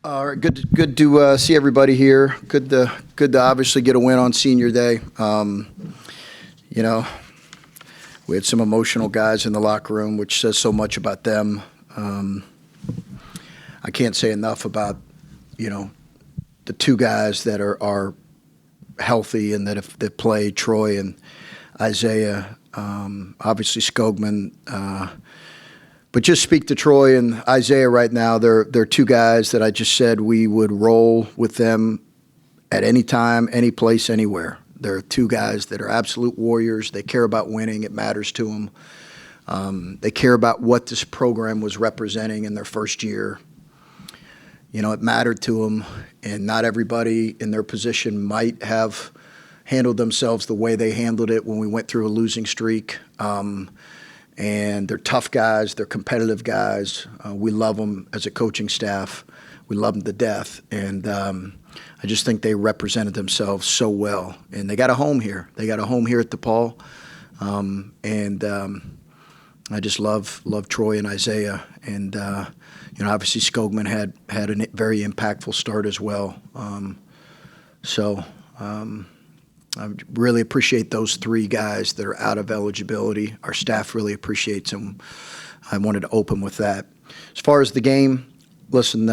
All right, good to see everybody here. Good to obviously get a win on senior day. You know, we had some emotional guys in the locker room, which says so much about them. I can't say enough about, the two guys that are healthy and that play, Troy and Isaiah. Obviously Skogman. But just speak to Troy and Isaiah right now. They're two guys that I just said we would roll with them at any time, any place, anywhere. They're two guys that are absolute warriors. They care about winning. It matters to them. They care about what this program was representing in their first year. It mattered to them, and not everybody in their position might have handled themselves the way they handled it when we went through a losing streak. And they're tough guys. They're competitive guys. We love them as a coaching staff. We love them to death. And I just think they represented themselves so well. And they got a home here. They got a home here at DePaul. I just love Troy and Isaiah. And, obviously Skogman had a very impactful start as well. I really appreciate those three guys that are out of eligibility. Our staff really appreciates them. I wanted to open with that. As far as the game, listen,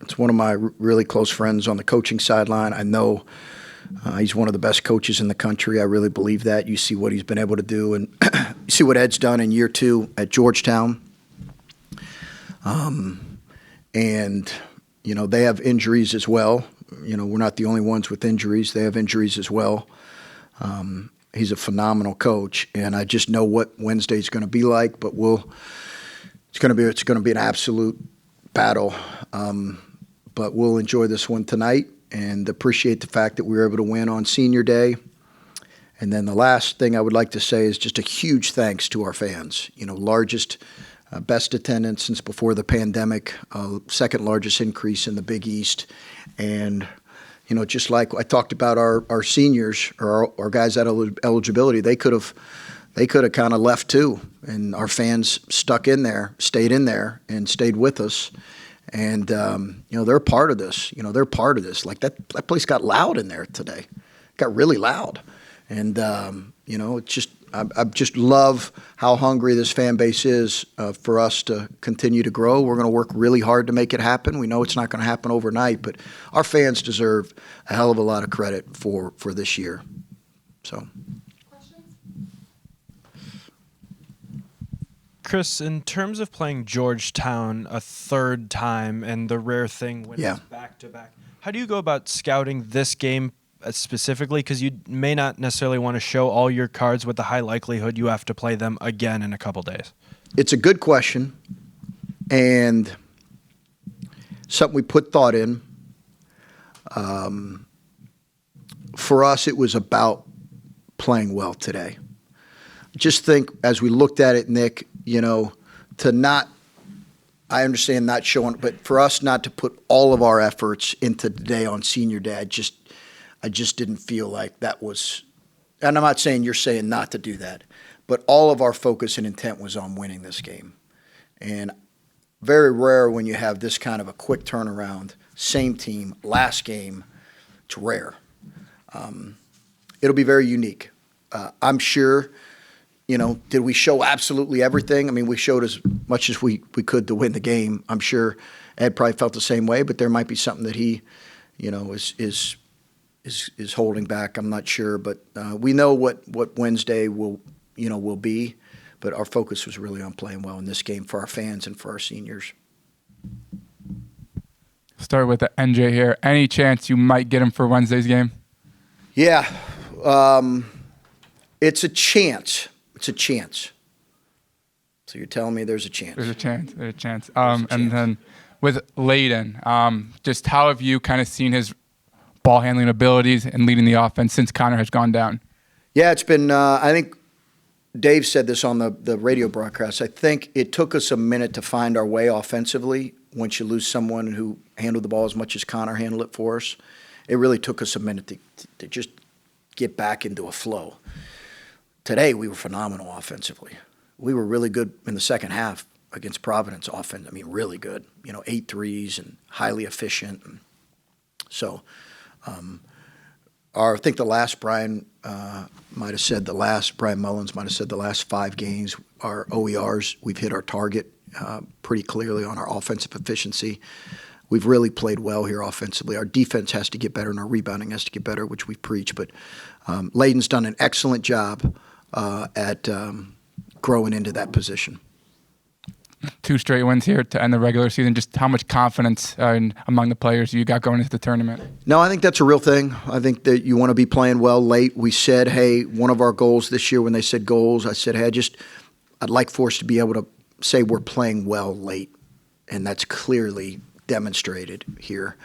it's one of my really close friends on the coaching sideline. I know he's one of the best coaches in the country. I really believe that. You see what he's been able to do, and you see what Ed's done in year 2 at Georgetown. They have injuries as well. We're not the only ones with injuries. They have injuries as well. He's a phenomenal coach, and I just know what Wednesday's going to be like. But it's going to be an absolute battle. But we'll enjoy this one tonight and appreciate the fact that we were able to win on Senior Day. And then the last thing I would like to say is just a huge thanks to our fans. Largest. Best attendance since before the pandemic, second largest increase in the Big East. And, just like I talked about our seniors or our guys out of eligibility, they could have kind of left too. And our fans stuck in there, stayed in there, and stayed with us. And, they're a part of this. They're part of this. Like that place got loud in there today. It got really loud. And, it's just, I just love how hungry this fan base is for us to continue to grow. We're going to work really hard to make it happen. We know it's not going to happen overnight, but our fans deserve a hell of a lot of credit for this year. So, questions? Chris, in terms of playing Georgetown a third time and the rare thing when it's back-to-back, how do you go about scouting this game specifically, because you may not necessarily want to show all your cards with the high likelihood you have to play them again in a couple days? It's a good question, and something we put thought in. For us, it was about playing well today. Just think, as we looked at it, Nick, I understand not showing, but for us not to put all of our efforts into today on Senior Day, I just didn't feel like that was, and I'm not saying you're saying not to do that, but all of our focus and intent was on winning this game. And very rare when you have this kind of a quick turnaround, same team, last game, it's rare. It'll be very unique. I'm sure, did we show absolutely everything? I mean, we showed as much as we could to win the game. I'm sure Ed probably felt the same way, but there might be something that he, is holding back. I'm not sure, but we know what Wednesday will be. But our focus was really on playing well in this game for our fans and for our seniors. Start with the NJ here. Any chance you might get him for Wednesday's game? Yeah, it's a chance. It's a chance. So you're telling me there's a chance? There's a chance. And then with Layden, just how have you kind of seen his ball handling abilities and leading the offense since Connor has gone down? Yeah, it's been, I think Dave said this on the radio broadcast. I think it took us a minute to find our way offensively once you lose someone who handled the ball as much as Connor handled it for us. It really took us a minute to just get back into a flow. Today, we were phenomenal offensively. We were really good in the second half. against Providence offense. I mean, really good. 8 threes and highly efficient. And so, I think the last Brian Mullins might have said the last 5 games, our OERs, we've hit our target pretty clearly on our offensive efficiency. We've really played well here offensively. Our defense has to get better and our rebounding has to get better, which we preach. But Layden's done an excellent job at growing into that position. 2 straight wins here to end the regular season. Just how much confidence among the players you got going into the tournament? No, I think that's a real thing. I think that you want to be playing well late. We said, hey, one of our goals this year when they said goals, I said, hey, I'd like for us to be able to say we're playing well late. And that's clearly demonstrated here.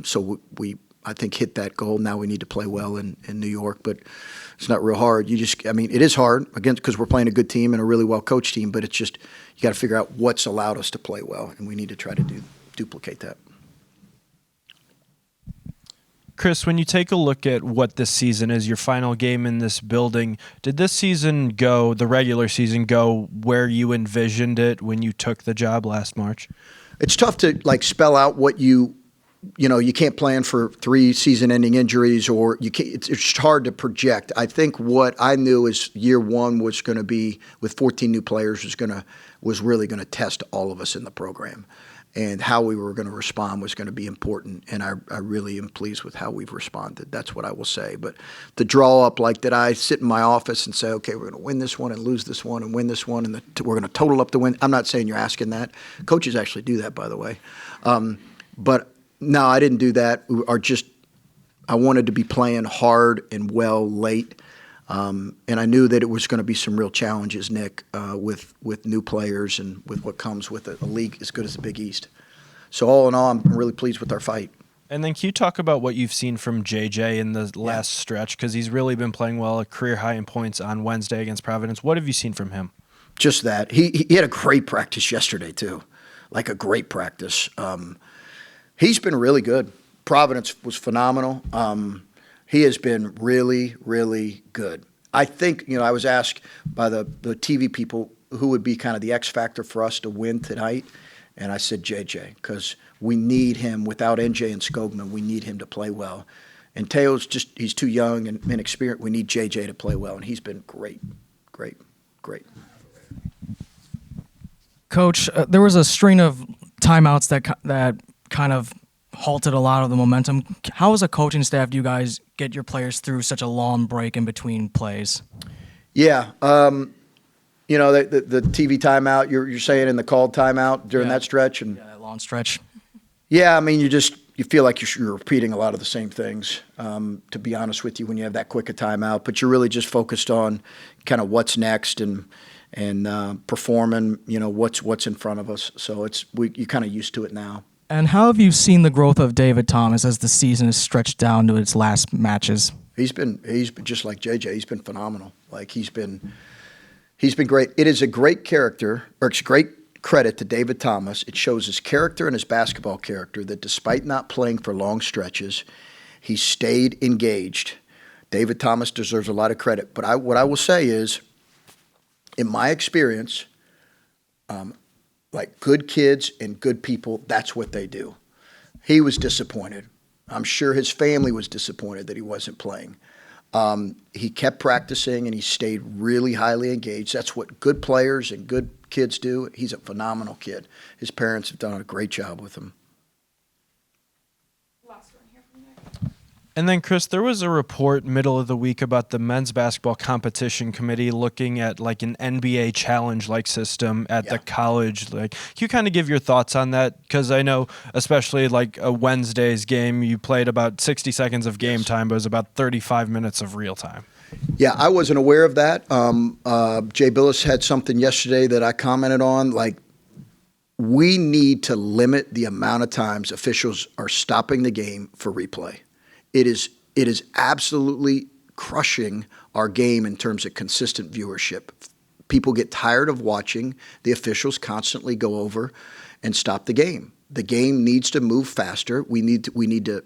So we I think, hit that goal. Now we need to play well in New York, but it's not real hard. It is hard, again, because we're playing a good team and a really well-coached team, but it's just you got to figure out what's allowed us to play well, and we need to try to duplicate that. Chris, when you take a look at what this season is, your final game in this building, did this season go, the regular season, go where you envisioned it when you took the job last March? It's tough to spell out what you can't plan for 3 season-ending injuries, or you can't. It's hard to project. I think what I knew is year one was going to be, with 14 new players, was really going to test all of us in the program. And how we were going to respond was going to be important, and I really am pleased with how we've responded. That's what I will say. But the draw up, did I sit in my office and say, okay, we're going to win this one and lose this one and win this one, and we're going to total up the win? I'm not saying you're asking that. Coaches actually do that, by the way. But no, I didn't do that. I wanted to be playing hard and well late. And I knew that it was going to be some real challenges, Nick, with new players and with what comes with a league as good as the Big East. So all in all, I'm really pleased with our fight. And then can you talk about what you've seen from JJ in the last stretch? Because he's really been playing well, a career high in points on Wednesday against Providence. What have you seen from him? Just that. He had a great practice yesterday, too. A great practice. He's been really good. Providence was phenomenal. He has been really, really good. I think, I was asked by the TV people who would be kind of the X factor for us to win tonight, and I said JJ, because we need him. Without NJ and Skogman, we need him to play well. And Teo's he's too young and inexperienced. We need JJ to play well, and he's been great, great, great. Coach, there was a string of timeouts that kind of halted a lot of the momentum. How as a coaching staff do you guys get your players through such a long break in between plays? Yeah, the TV timeout you're saying, in the called timeout during that stretch, and that long stretch. Yeah, I mean you feel like you're repeating a lot of the same things. To be honest with you, when you have that quick a timeout, but you're really just focused on kind of what's next and performing. What's in front of us. So you're kind of used to it now. And how have you seen the growth of David Thomas as the season is stretched down to its last matches? He's been just like JJ. He's been phenomenal. He's been great. It is a great character, or it's great credit to David Thomas. It shows his character and his basketball character that despite not playing for long stretches, he stayed engaged. David Thomas deserves a lot of credit. But what I will say is, in my experience, good kids and good people, that's what they do. He was disappointed. I'm sure his family was disappointed that he wasn't playing. He kept practicing and he stayed really highly engaged. That's what good players and good kids do. He's a phenomenal kid. His parents have done a great job with him. And then, Chris, there was a report middle of the week about the men's basketball competition committee looking at an NBA challenge-like system at the college. Can you kind of give your thoughts on that? Because I know, especially a Wednesday's game, you played about 60 seconds of game time, but it was about 35 minutes of real time. Yeah, I wasn't aware of that. Jay Billis had something yesterday that I commented on. We need to limit the amount of times officials are stopping the game for replay. It is absolutely crushing our game in terms of consistent viewership. People get tired of watching the officials constantly go over and stop the game. The game needs to move faster. We need to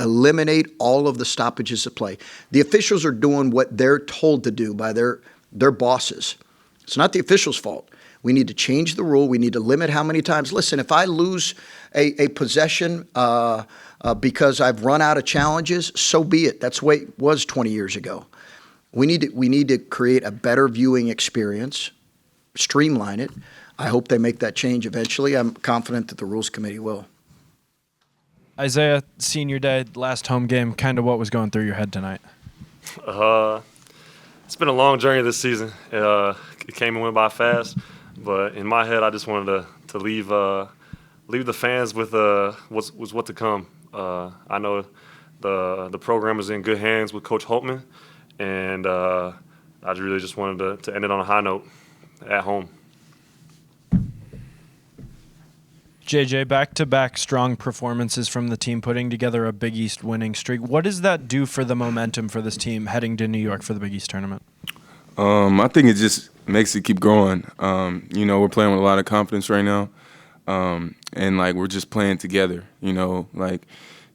eliminate all of the stoppages of play. The officials are doing what they're told to do by their bosses. It's not the officials' fault. We need to change the rule. We need to limit how many times. Listen, if I lose a possession because I've run out of challenges, so be it. That's the way it was 20 years ago. We need to create a better viewing experience, streamline it. I hope they make that change eventually. I'm confident that the Rules Committee will. Isaiah, senior day, last home game, kind of what was going through your head tonight? It's been a long journey this season. It came and went by fast, but in my head, I just wanted to leave the fans with what to come. I know the program is in good hands with Coach Holtmann, and I really just wanted to end it on a high note at home. JJ, back-to-back strong performances from the team, putting together a Big East winning streak. What does that do for the momentum for this team heading to New York for the Big East tournament? I think it just makes it keep growing. We're playing with a lot of confidence right now, and we're just playing together.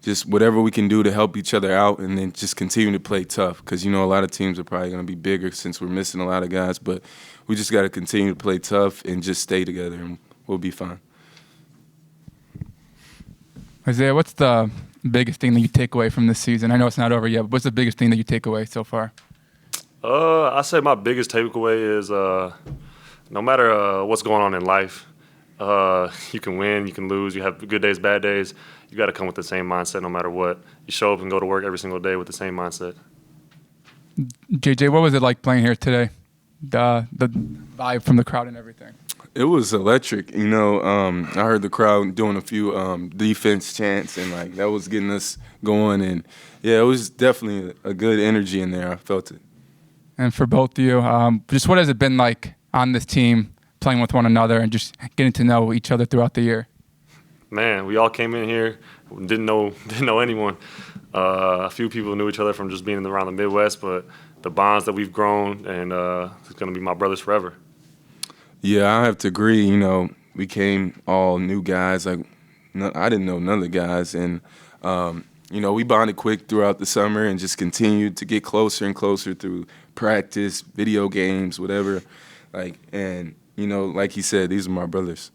Just whatever we can do to help each other out, and then just continue to play tough. Because a lot of teams are probably going to be bigger since we're missing a lot of guys, but we just got to continue to play tough and just stay together, and we'll be fine. Isaiah, what's the biggest thing that you take away from this season? I know it's not over yet, but what's the biggest thing that you take away so far? I say my biggest takeaway is no matter what's going on in life, you can win, you can lose, you have good days, bad days. You got to come with the same mindset no matter what. You show up and go to work every single day with the same mindset. JJ, what was it like playing here today? The vibe from the crowd and everything. It was electric. I heard the crowd doing a few defense chants, and that was getting us going. And yeah, it was definitely a good energy in there. I felt it. And for both of you, just what has it been like on this team, playing with one another and just getting to know each other throughout the year? Man, we all came in here, didn't know anyone. A few people knew each other from just being around the Midwest, but the bonds that we've grown, and it's going to be my brothers forever. Yeah, I have to agree. We came all new guys. I didn't know none of the guys, and we bonded quick throughout the summer and just continued to get closer and closer through practice, video games, whatever. Like he said, these are my brothers.